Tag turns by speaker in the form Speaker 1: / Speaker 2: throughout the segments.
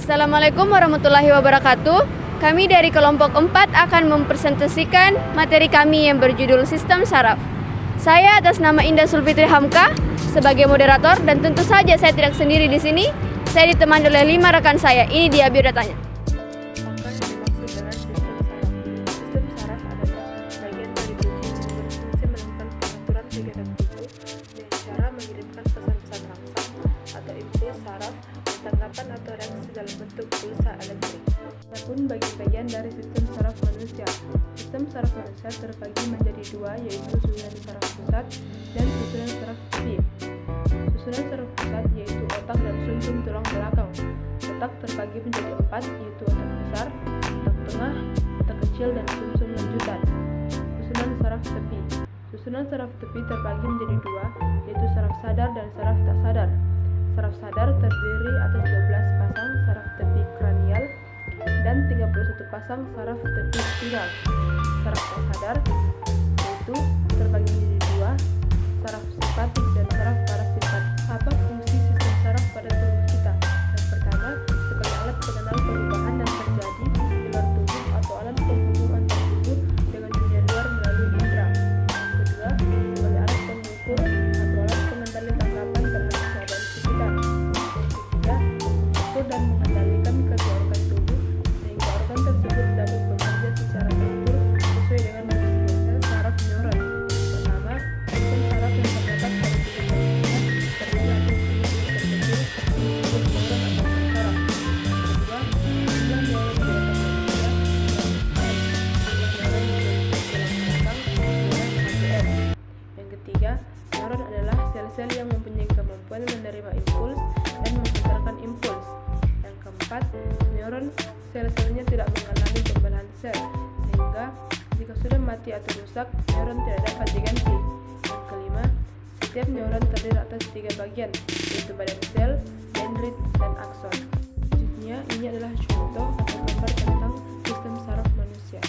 Speaker 1: Assalamualaikum warahmatullahi wabarakatuh. Kami dari kelompok 4 akan mempresentasikan materi kami yang berjudul Sistem Saraf. Saya atas nama Indah Sulfitri Hamka sebagai moderator, dan tentu saja saya tidak sendiri di sini. Saya ditemani oleh 5 rekan saya. Ini dia biodatanya.
Speaker 2: Maka yang dimaksud dengan sistem saraf? Sistem saraf adalah bagian dari tubuh yang berfungsi melakukan pengaturan kegiatan tubuh dengan cara mengirimkan pesan-pesan rangsang atau impuls saraf, tanggapan atau reaksi dalam bentuk pulsa elektrik. Adapun bagian dari sistem saraf manusia. Sistem saraf manusia terbagi menjadi dua, yaitu susunan saraf pusat dan susunan saraf tepi. Susunan saraf pusat yaitu otak dan sumsum tulang belakang. Otak terbagi menjadi 4, yaitu otak besar, otak tengah, otak kecil, dan sumsum lanjutan. Susunan saraf tepi. Susunan saraf tepi terbagi menjadi dua, yaitu saraf sadar dan saraf tak sadar. Saraf sadar terdiri atas 12 pasang saraf tepi kranial dan 31 pasang saraf tepi spiral. Saraf tak sadar yaitu terbagi menjadi dua, saraf simpatik dan saraf parasimpatik. Apa fungsi sistem saraf pada tubuh kita? Yang pertama, sebagai alat pengenal perubahan yang terjadi di luar tubuh atau alat penghubung antar tubuh dengan dunia luar melalui indera. Kedua, sebagai alat pengukur atau alat pengendali tanggapan terhadap keadaan sekitar. Yang ketiga, mengukur dan mengendalikan kedua organ tubuh sehingga organ tersebut dapat bekerja secara teratur sesuai dengan fungsi sel saraf neuron. Pertama, sistem saraf yang terdapat pada tubuh manusia terdiri atas unit-unit terkecil disebut neuron atau sel saraf. Kedua, jumlah neuron di otak manusia jumlah neuron di tulang belakang neuron HGN. Yang ketiga, neuron adalah sel-sel yang mempunyai kemampuan menerima impuls dan menghantarkan impuls. Yang keempat, neuron sel-selnya tidak mengalami pembelahan sel, sehingga jika sudah mati atau rusak, neuron tidak dapat diganti. Yang kelima, setiap neuron terdiri atas 3 bagian, yaitu badan sel, dendrit, dan akson. Selanjutnya, ini adalah contoh atau gambar tentang sistem saraf manusia.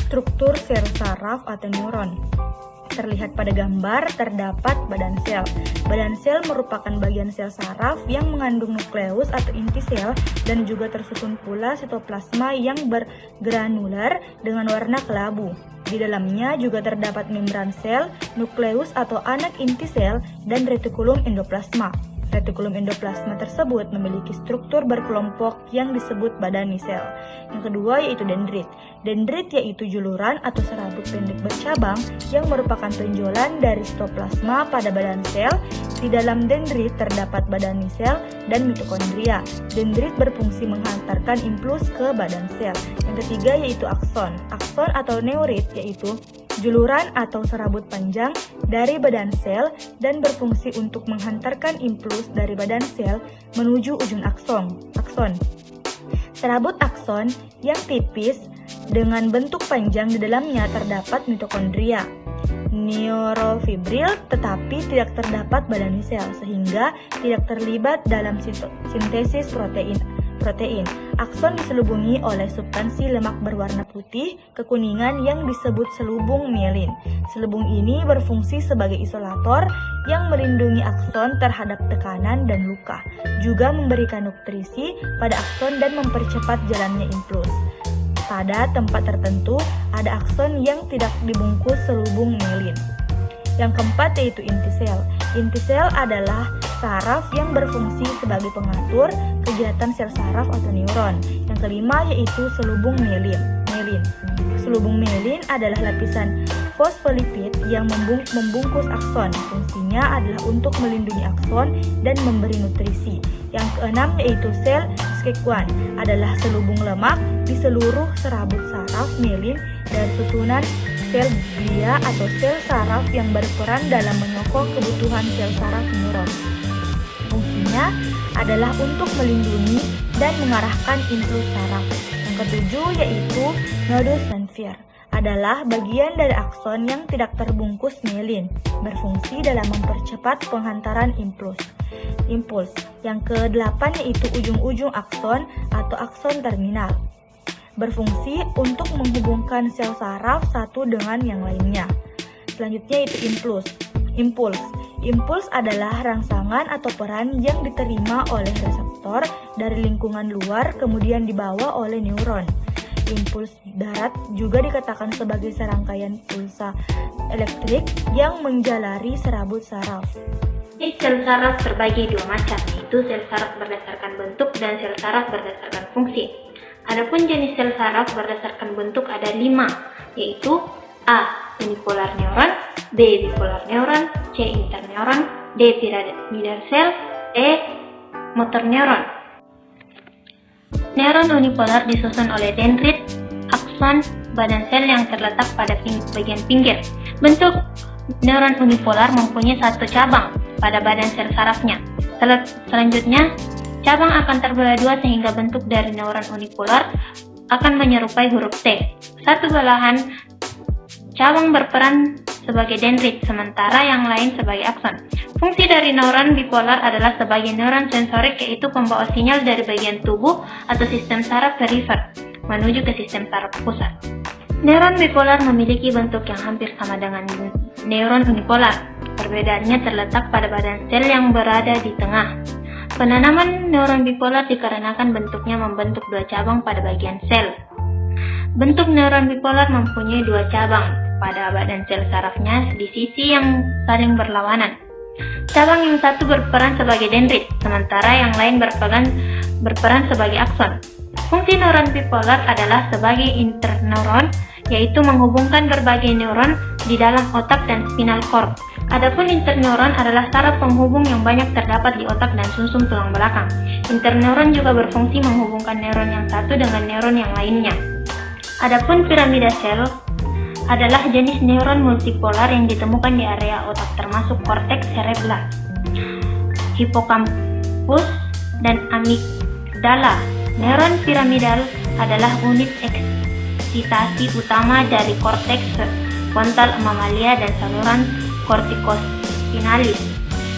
Speaker 3: Struktur sel saraf atau neuron. Terlihat pada gambar terdapat badan sel. Badan sel merupakan bagian sel saraf yang mengandung nukleus atau inti sel dan juga tersusun pula sitoplasma yang bergranular dengan warna kelabu. Di dalamnya juga terdapat membran sel, nukleus atau anak inti sel, dan retikulum endoplasma. Retikulum endoplasma tersebut memiliki struktur berkelompok yang disebut badani sel. Yang kedua yaitu dendrit. Dendrit yaitu juluran atau serabut pendek bercabang yang merupakan tonjolan dari sitoplasma pada badan sel. Di dalam dendrit terdapat badani sel dan mitokondria. Dendrit berfungsi menghantarkan impuls ke badan sel. Yang ketiga yaitu akson. Akson atau neurit yaitu juluran atau serabut panjang dari badan sel dan berfungsi untuk menghantarkan impuls dari badan sel menuju ujung akson. Serabut akson yang tipis dengan bentuk panjang di dalamnya terdapat mitokondria. Neurofibril tetapi tidak terdapat badani sel sehingga tidak terlibat dalam sintesis protein. Akson diselubungi oleh substansi lemak berwarna putih kekuningan yang disebut selubung mielin. Selubung ini berfungsi sebagai isolator yang melindungi akson terhadap tekanan dan luka, juga memberikan nutrisi pada akson dan mempercepat jalannya impuls. Pada tempat tertentu ada akson yang tidak dibungkus selubung mielin. Yang keempat yaitu inti sel. Inti sel adalah saraf yang berfungsi sebagai pengatur kegiatan sel saraf atau neuron. Yang kelima yaitu selubung mielin. Selubung mielin adalah lapisan fosfolipid yang membungkus akson. Fungsinya adalah untuk melindungi akson dan memberi nutrisi. Yang keenam yaitu sel Schwann adalah selubung lemak di seluruh serabut saraf mielin dan susunan sel glia atau sel saraf yang berperan dalam menyokong kebutuhan sel saraf neuron. Fungsinya adalah untuk melindungi dan mengarahkan impuls saraf. Yang ketujuh yaitu nodus Lanfear adalah bagian dari akson yang tidak terbungkus mielin, berfungsi dalam mempercepat penghantaran impuls. Yang kedelapan yaitu ujung-ujung akson atau akson terminal, berfungsi untuk menghubungkan sel saraf satu dengan yang lainnya. Selanjutnya yaitu impuls. Impuls adalah rangsangan atau peran yang diterima oleh reseptor dari lingkungan luar kemudian dibawa oleh neuron. Impuls darat juga dikatakan sebagai serangkaian pulsa elektrik yang menjalari serabut saraf.
Speaker 4: Sel saraf terbagi dua macam, yaitu sel saraf berdasarkan bentuk dan sel saraf berdasarkan fungsi. Adapun jenis sel saraf berdasarkan bentuk ada 5, yaitu A. Unipolar neuron, B. Bipolar neuron, C. Interneuron, D. Piramidal sel, E. Motor neuron. Neuron unipolar disusun oleh dendrit, akson, badan sel yang terletak pada bagian pinggir. Bentuk neuron unipolar mempunyai satu cabang pada badan sel sarafnya. Selanjutnya, cabang akan terbelah dua sehingga bentuk dari neuron unipolar akan menyerupai huruf T. Satu belahan cabang berperan sebagai dendrit, sementara yang lain sebagai akson. Fungsi dari neuron bipolar adalah sebagai neuron sensorik, yaitu pembawa sinyal dari bagian tubuh atau sistem saraf perifer menuju ke sistem saraf pusat. Neuron bipolar memiliki bentuk yang hampir sama dengan neuron unipolar. Perbedaannya terletak pada badan sel yang berada di tengah. Penanaman neuron bipolar dikarenakan bentuknya membentuk dua cabang pada bagian sel. Bentuk neuron bipolar mempunyai dua cabang pada badan sel sarafnya di sisi yang saling berlawanan. Cabang yang satu berperan sebagai dendrit, sementara yang lain berperan sebagai akson. Fungsi neuron bipolar adalah sebagai interneuron, yaitu menghubungkan berbagai neuron di dalam otak dan spinal cord. Adapun interneuron adalah saraf penghubung yang banyak terdapat di otak dan sumsum tulang belakang. Interneuron juga berfungsi menghubungkan neuron yang satu dengan neuron yang lainnya. Adapun piramida sel adalah jenis neuron multipolar yang ditemukan di area otak termasuk korteks cerebral, hipokampus, dan amigdala. Neuron piramidal adalah unit eksitasi utama dari korteks frontal mamalia dan saluran kortikospinalis.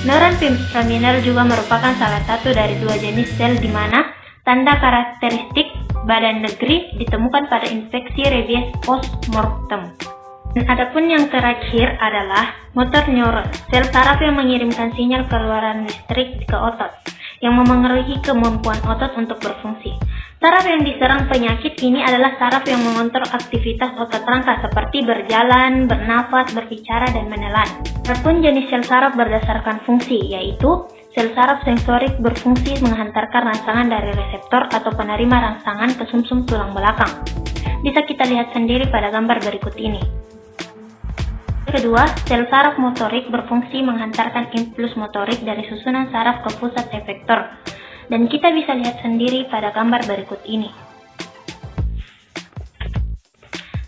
Speaker 4: Neuron piramidal juga merupakan salah satu dari dua jenis sel di mana tanda karakteristik badan negeri ditemukan pada infeksi rabies post-mortem. Dan adapun yang terakhir adalah motor neuron, sel saraf yang mengirimkan sinyal keluaran listrik ke otot, yang memengaruhi kemampuan otot untuk berfungsi. Saraf yang diserang penyakit ini adalah saraf yang mengontrol aktivitas otot rangka seperti berjalan, bernafas, berbicara, dan menelan. Adapun jenis sel saraf berdasarkan fungsi, yaitu sel saraf sensorik berfungsi menghantarkan rangsangan dari reseptor atau penerima rangsangan ke sumsum tulang belakang. Bisa kita lihat sendiri pada gambar berikut ini. Kedua, sel saraf motorik berfungsi menghantarkan impuls motorik dari susunan saraf ke pusat efektor. Dan kita bisa lihat sendiri pada gambar berikut ini.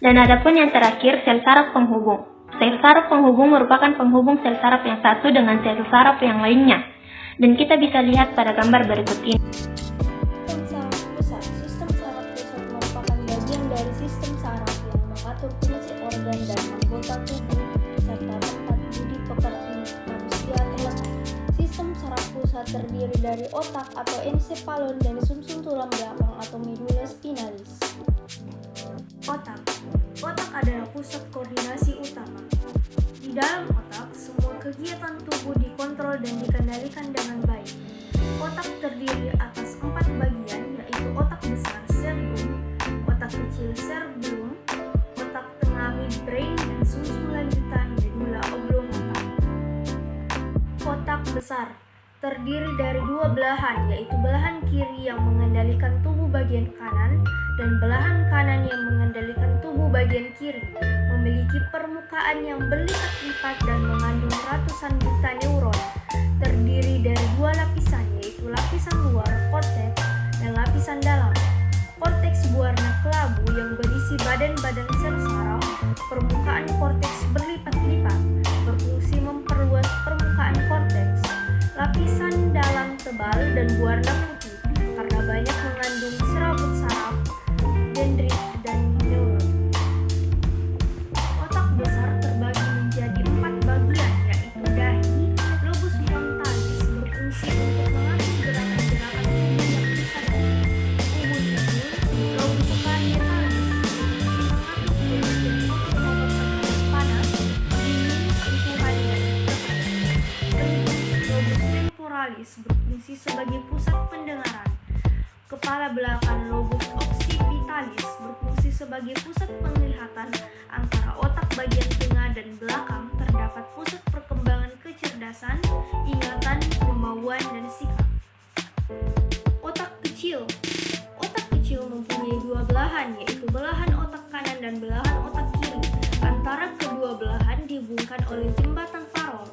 Speaker 4: Dan adapun yang terakhir, sel saraf penghubung. Sel saraf penghubung merupakan penghubung sel saraf yang satu dengan sel saraf yang lainnya. Dan kita bisa lihat pada gambar berikut ini.
Speaker 5: Sistem saraf pusat. Sistem saraf pusat merupakan bagian dari sistem saraf yang mengatur fungsi organ dan anggota tubuh serta tempat budi pekerti manusia terletak. Sistem saraf pusat terdiri dari otak atau ensephalon dan sumsum tulang belakang atau medulla spinalis.
Speaker 6: Otak. Otak adalah pusat koordinasi utama. Di dalam otak, semua kegiatan tubuh dikontrol dan dikendalikan dengan baik. Otak terdiri atas 4 bagian, yaitu otak besar cerebrum, otak kecil cerebellum, otak tengah midbrain, dan sumsum lanjutan medulla oblongata. Otak besar terdiri dari 2 belahan, yaitu belahan kiri yang mengendalikan tubuh bagian kanan dan belahan kanan yang mengendalikan tubuh bagian kiri, memiliki permukaan yang berlipat-lipat dan mengandung ratusan juta neuron. Terdiri dari 2 lapisan, yaitu lapisan luar korteks dan lapisan dalam. Korteks berwarna kelabu yang berisi badan-badan sel saraf. Permukaan korteks berlipat-lipat, berfungsi memperluas permukaan korteks. Lapisan dalam tebal dan berwarna putih karena banyak mengandung serabut saraf, dendrit, dan neuron. Otak besar terbagi menjadi 4 bagian, yaitu dahi, lobus frontalis berfungsi untuk mengatur gerakan-gerakan tubuh yang disadari. Ubun ubun, lobus parietalis berfungsi mengatur gerakan otot terhadap panas, dingin, sentuhan, dan tekanan. frontalis berfungsi sebagai pusat pendengaran. Kepala belakang lobus occipitalis berfungsi sebagai pusat penglihatan. Antara otak bagian tengah dan belakang terdapat pusat perkembangan kecerdasan, ingatan, kemauan, dan sikap. Otak kecil. Otak kecil mempunyai dua belahan, yaitu belahan otak kanan dan belahan otak kiri. Antara kedua belahan dihubungkan oleh jembatan farol.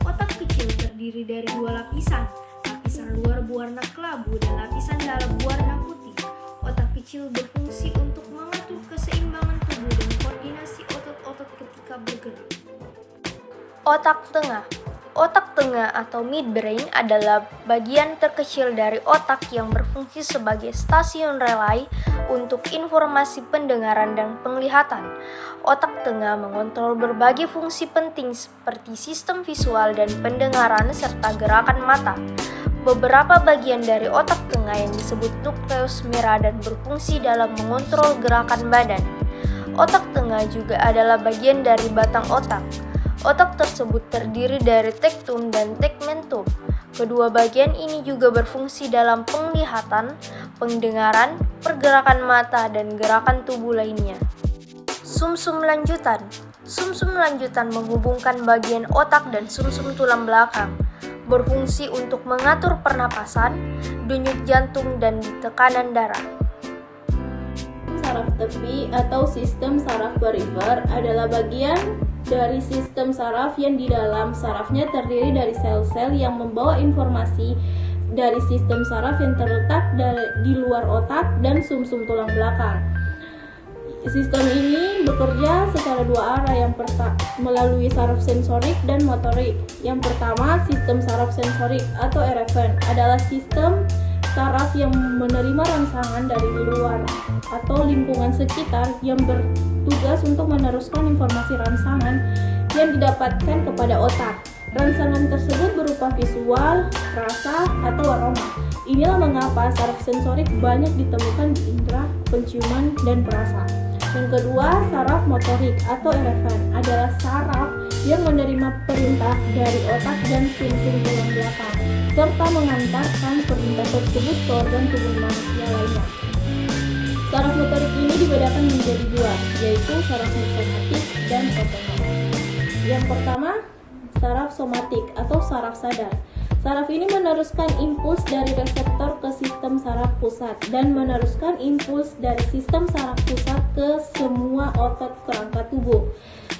Speaker 6: Otak kecil terdiri dari dua lapisan. Lapisan luar berwarna kelabu dan lapisan dalam berwarna putih. Otak kecil berfungsi untuk mengatur keseimbangan tubuh dan koordinasi otot-otot ketika bergerak.
Speaker 5: Otak tengah. Otak tengah atau midbrain adalah bagian terkecil dari otak yang berfungsi sebagai stasiun relay untuk informasi pendengaran dan penglihatan. Otak tengah mengontrol berbagai fungsi penting seperti sistem visual dan pendengaran serta gerakan mata. Beberapa bagian dari otak tengah yang disebut nukleus merah dan berfungsi dalam mengontrol gerakan badan. Otak tengah juga adalah bagian dari batang otak. Otak tersebut terdiri dari tektum dan tegmentum. Kedua bagian ini juga berfungsi dalam penglihatan, pendengaran, pergerakan mata, dan gerakan tubuh lainnya. Sumsum lanjutan. Sumsum lanjutan menghubungkan bagian otak dan sumsum tulang belakang. Berfungsi untuk mengatur pernapasan, denyut jantung, dan tekanan darah.
Speaker 7: Saraf tepi atau sistem saraf perifer adalah bagian dari sistem saraf yang di dalam sarafnya terdiri dari sel-sel yang membawa informasi dari sistem saraf yang terletak di luar otak dan sumsum tulang belakang. Sistem ini bekerja secara dua arah, yang melalui saraf sensorik dan motorik. Yang pertama, sistem saraf sensorik atau RFN adalah sistem saraf yang menerima rangsangan dari luar atau lingkungan sekitar yang bertugas untuk meneruskan informasi rangsangan yang didapatkan kepada otak. Rangsangan tersebut berupa visual, rasa, atau aroma. Inilah mengapa saraf sensorik banyak ditemukan di indera penciuman dan perasa. Yang kedua, saraf motorik atau RFN adalah saraf yang menerima perintah dari otak dan sumsum tulang belakang serta mengantarkan perintah tersebut ke organ tubuh manusia lainnya. Saraf motorik ini dibedakan menjadi dua, yaitu saraf somatik dan otonom. Yang pertama, saraf somatik atau saraf sadar. Saraf ini meneruskan impuls dari reseptor ke sistem saraf pusat dan meneruskan impuls dari sistem saraf pusat ke semua otot kerangka tubuh.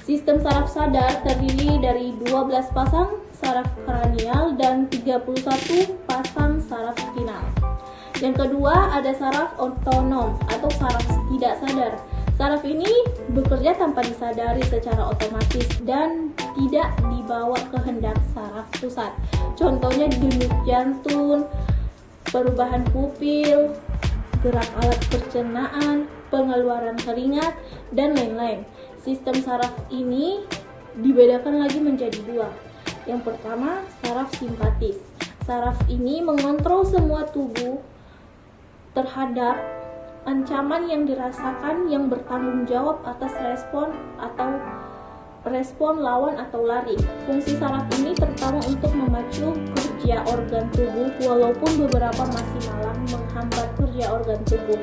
Speaker 7: Sistem saraf sadar terdiri dari 12 pasang saraf kranial dan 31 pasang saraf spinal. Yang kedua, ada saraf otonom atau saraf tidak sadar. Saraf ini bekerja tanpa disadari secara otomatis dan tidak dibawa kehendak saraf pusat. Contohnya denyut jantung, perubahan pupil, gerak alat pencernaan, pengeluaran keringat, dan lain-lain. Sistem saraf ini dibedakan lagi menjadi dua. Yang pertama, saraf simpatis. Saraf ini mengontrol semua tubuh terhadap ancaman yang dirasakan yang bertanggung jawab atas respon lawan atau lari. Fungsi saraf ini terutama untuk memacu kerja organ tubuh walaupun beberapa masih malah menghambat kerja organ tubuh.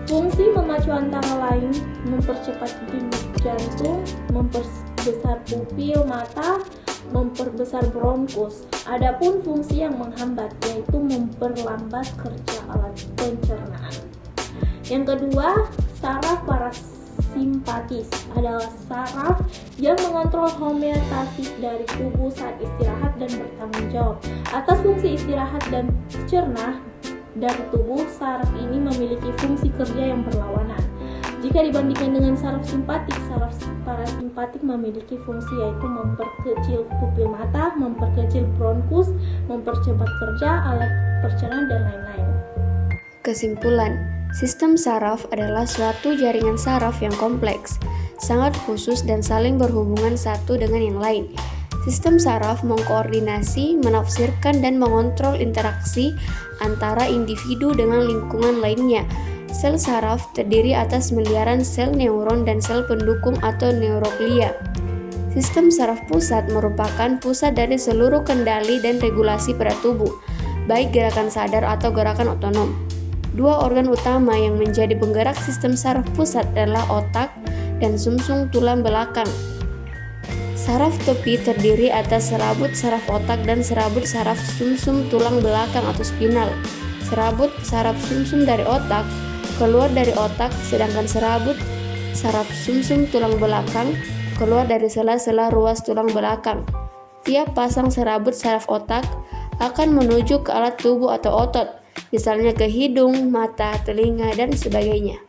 Speaker 7: Fungsi memacu antara lain mempercepat denyut jantung, memperbesar pupil mata, memperbesar bronkus. Adapun fungsi yang menghambat yaitu memperlambat kerja alat pencernaan. Yang kedua, saraf parasimpatis adalah saraf yang mengontrol homeostasis dari tubuh saat istirahat dan bertanggung jawab atas fungsi istirahat dan cerna dari tubuh. Saraf ini memiliki fungsi kerja yang berlawanan. Jika dibandingkan dengan saraf simpatik, saraf parasimpatik memiliki fungsi yaitu memperkecil pupil mata, memperkecil bronkus, mempercepat kerja alat pencernaan, dan lain-lain.
Speaker 1: Kesimpulan, sistem saraf adalah suatu jaringan saraf yang kompleks, sangat khusus dan saling berhubungan satu dengan yang lain. Sistem saraf mengkoordinasi, menafsirkan, dan mengontrol interaksi antara individu dengan lingkungan lainnya. Sel saraf terdiri atas miliaran sel neuron dan sel pendukung atau neuroglia. Sistem saraf pusat merupakan pusat dari seluruh kendali dan regulasi pada tubuh, baik gerakan sadar atau gerakan otonom. Dua organ utama yang menjadi penggerak sistem saraf pusat adalah otak dan sumsum tulang belakang. Saraf tepi terdiri atas serabut saraf otak dan serabut saraf sumsum tulang belakang atau spinal. Serabut saraf sumsum dari otak keluar dari otak, sedangkan serabut saraf sumsum tulang belakang keluar dari sela-sela ruas tulang belakang. Tiap pasang serabut saraf otak akan menuju ke alat tubuh atau otot, misalnya ke hidung, mata, telinga, dan sebagainya.